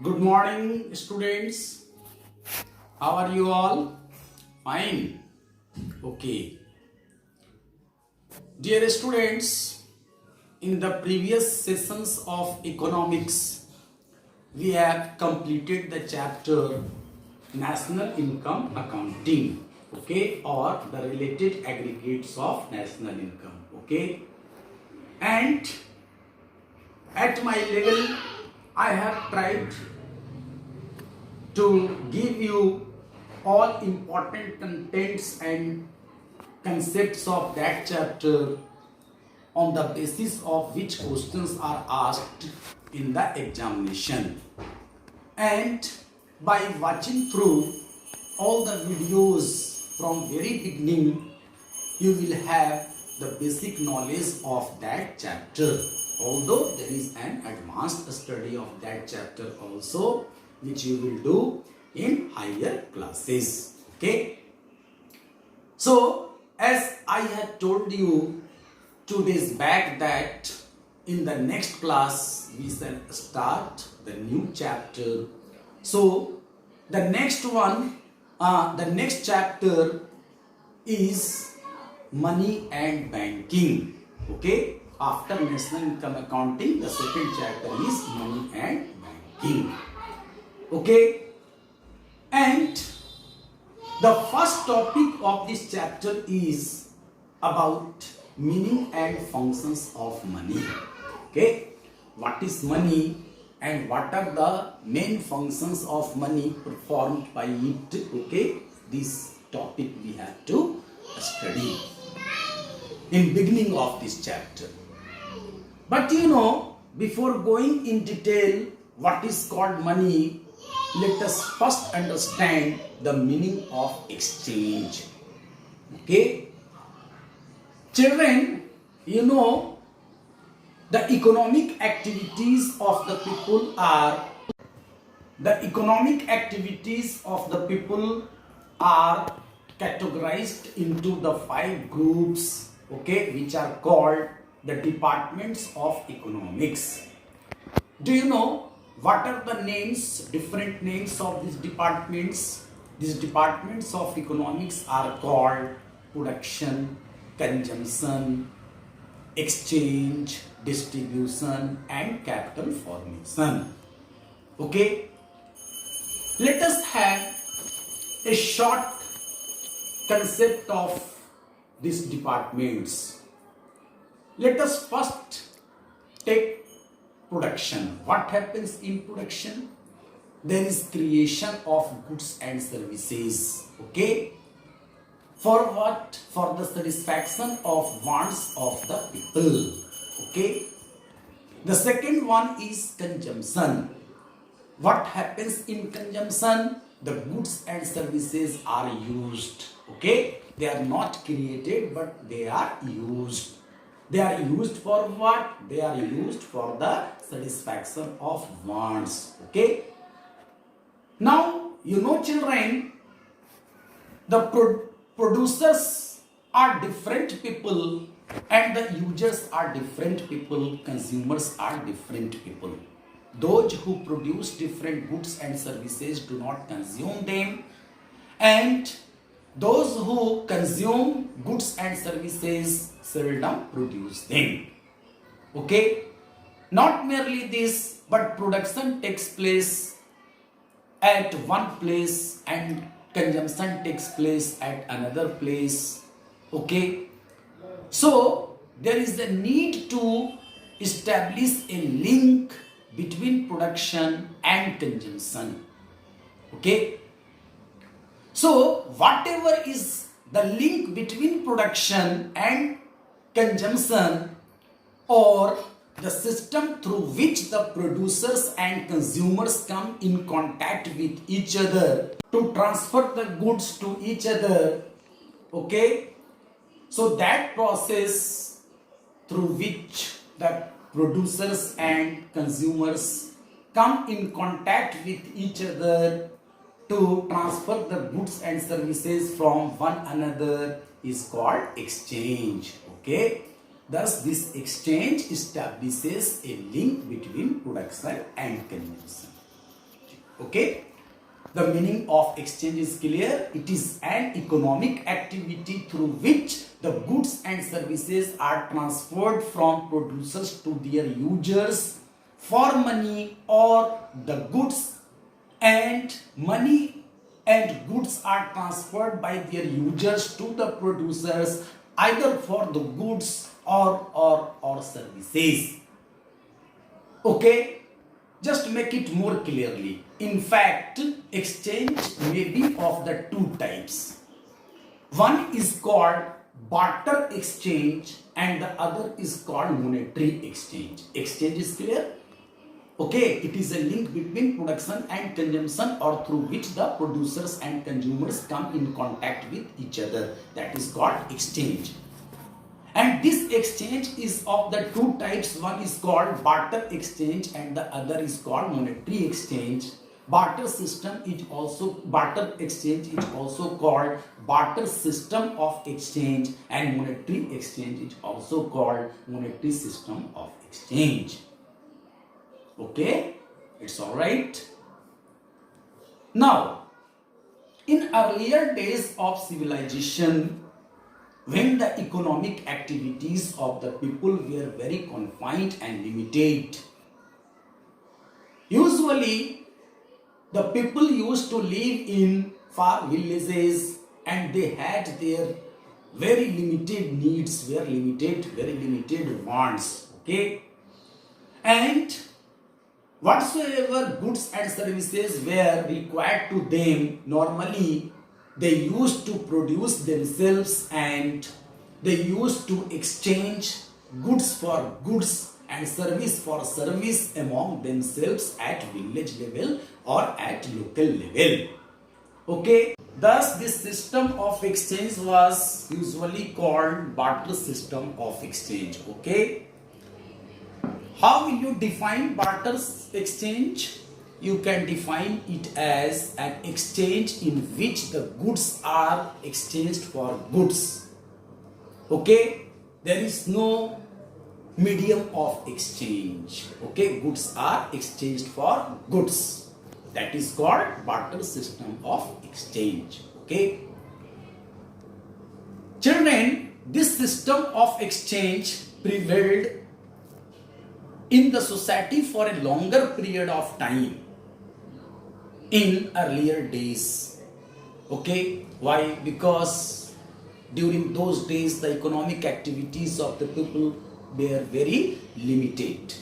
Good morning, students. How are you all? Fine. Okay. Dear students, in the previous sessions of economics, we have completed the chapter National Income Accounting, okay, or the related aggregates of national income, okay. And at my level, I have tried to give you all important contents and concepts of that chapter on the basis of which questions are asked in the examination. And by watching through all the videos from very beginning, you will have the basic knowledge of that chapter. Although there is an advanced study of that chapter also, which you will do in higher classes. Okay. So, as I had told you 2 days back that in the next class we shall start the new chapter. So, the next chapter is money and banking. Okay. After national income accounting, the second chapter is money and banking. Okay. And the first topic of this chapter is about meaning and functions of money. Okay. What is money and what are the main functions of money performed by it? Okay. This topic we have to study in beginning of this chapter. But before going in detail what is called money, let us first understand the meaning of exchange. Okay. Children, the economic activities of the people are categorized into the 5 groups, okay, which are called the departments of economics. Do you know what are the different names of these departments? These departments of economics are called production, consumption, exchange, distribution, and capital formation. Okay. Let us have a short concept of these departments. Let us first take production. What happens in production? There is creation of goods and services. Okay. For what? For the satisfaction of wants of the people. Okay. The second one is consumption. What happens in consumption? The goods and services are used. Okay. They are not created, but they are used. They are used for what? They are used for the satisfaction of wants. Okay. Now, children, the producers are different people and the users are different people. Consumers are different people. Those who produce different goods and services do not consume them, and those who consume goods and services seldom produce them. Okay. Not merely this, but production takes place at one place and consumption takes place at another place. Okay. So there is a need to establish a link between production and consumption. Okay. So whatever is the link between production and consumption, or the system through which the producers and consumers come in contact with each other to transfer the goods to each other. Okay. So that process through which the producers and consumers come in contact with each other to transfer the goods and services from one another is called exchange. Okay. Thus, this exchange establishes a link between production and consumption. Okay, the meaning of exchange is clear. It is an economic activity through which the goods and services are transferred from producers to their users for money, or the goods and money and goods are transferred by their users to the producers either for the goods or services. Okay, just make it more clearly. In fact, exchange may be of the two types. One is called barter exchange and the other is called monetary exchange. Exchange is clear? Okay, it is a link between production and consumption, or through which the producers and consumers come in contact with each other. That is called exchange. And this exchange is of the two types. One is called barter exchange and the other is called monetary exchange. Barter exchange is also called barter system of exchange, and monetary exchange is also called monetary system of exchange. Okay, it's all right. Now, in earlier days of civilization, when the economic activities of the people were very confined and limited, usually the people used to live in far villages and they had their very limited needs, very limited wants. Okay, and whatsoever goods and services were required to them, normally they used to produce themselves and they used to exchange goods for goods and service for service among themselves at village level or at local level. Okay, thus this system of exchange was usually called barter system of exchange. Okay, how will you define barter exchange? You can define it as an exchange in which the goods are exchanged for goods. Okay, there is no medium of exchange. Okay, goods are exchanged for goods. That is called barter system of exchange. Okay, children, this system of exchange prevailed in the society for a longer period of time in earlier days. Okay, why? Because during those days the economic activities of the people were very limited.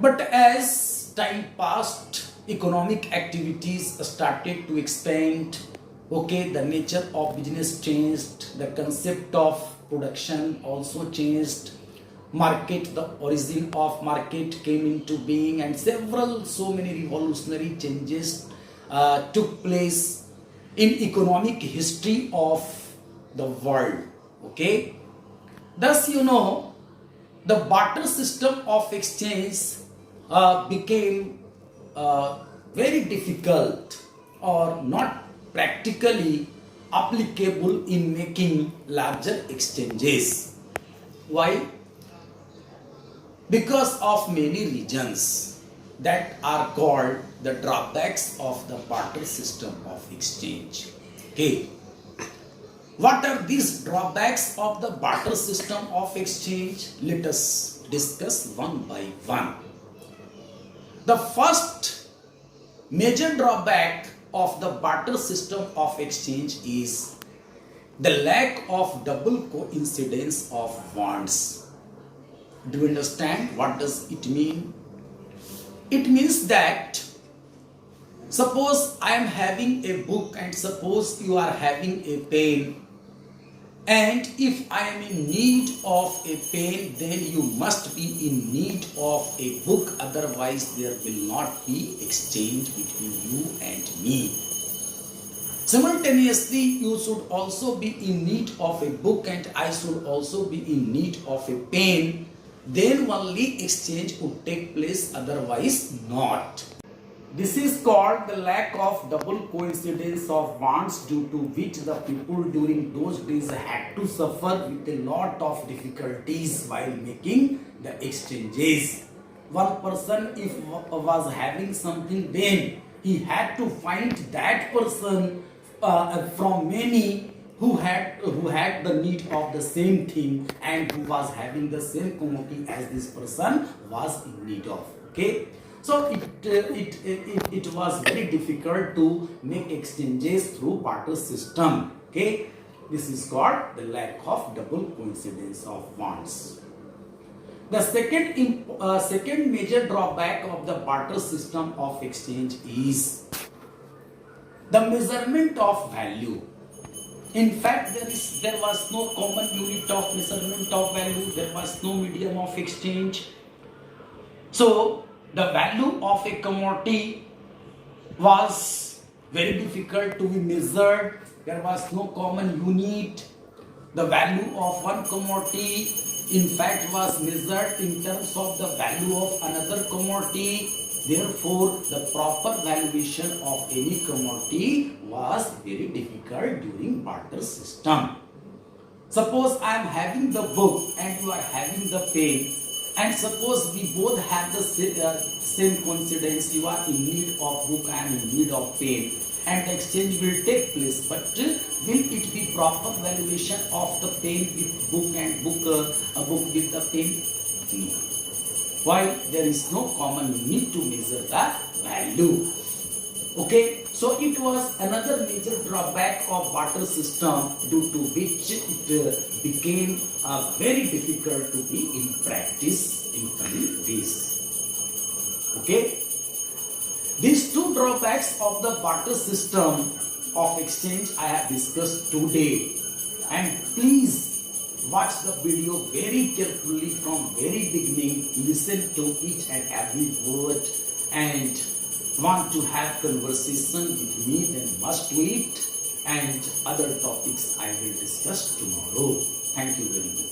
But as time passed, economic activities started to expand. Okay, the nature of business changed, the concept of production also changed. Market, the origin of market came into being, and so many revolutionary changes took place in economic history of the world. Okay, thus the barter system of exchange became very difficult or not practically applicable in making larger exchanges. Why? Because of many reasons that are called the drawbacks of the barter system of exchange. Okay, what are these drawbacks of the barter system of exchange? Let us discuss one by one. The first major drawback of the barter system of exchange is the lack of double coincidence of wants. Do you understand what does it mean? It means that suppose I am having a book and suppose you are having a pen, and if I am in need of a pen, then you must be in need of a book, otherwise there will not be exchange between you and me. Simultaneously, you should also be in need of a book and I should also be in need of a pen. Then only exchange would take place, otherwise not. This is called the lack of double coincidence of wants, due to which the people during those days had to suffer with a lot of difficulties while making the exchanges. One person if was having something, then he had to find that person from many who had the need of the same thing and who was having the same commodity as this person was in need of. Okay, so it was very difficult to make exchanges through barter system. Okay, this is called the lack of double coincidence of bonds. The second major drawback of the barter system of exchange is the measurement of value. In fact, there was no common unit of measurement of value. There was no medium of exchange. So the value of a commodity was very difficult to be measured. There was no common unit. The value of one commodity, in fact, was measured in terms of the value of another commodity. Therefore, the proper valuation of any commodity was very difficult during barter system. Suppose I am having the book and you are having the pen, and suppose we both have the same coincidence. You are in need of book, I am in need of pen, and the exchange will take place. But will it be proper valuation of the pen with book and a book with the pen? No. Why? There is no common unit to measure the value. Okay, so it was another major drawback of barter system, due to which it became very difficult to be in practice in coming days. Okay, these two drawbacks of the barter system of exchange I have discussed today, and please watch the video very carefully from very beginning, listen to each and every word, and want to have conversation with me, then must wait, and other topics I will discuss tomorrow. Thank you very much.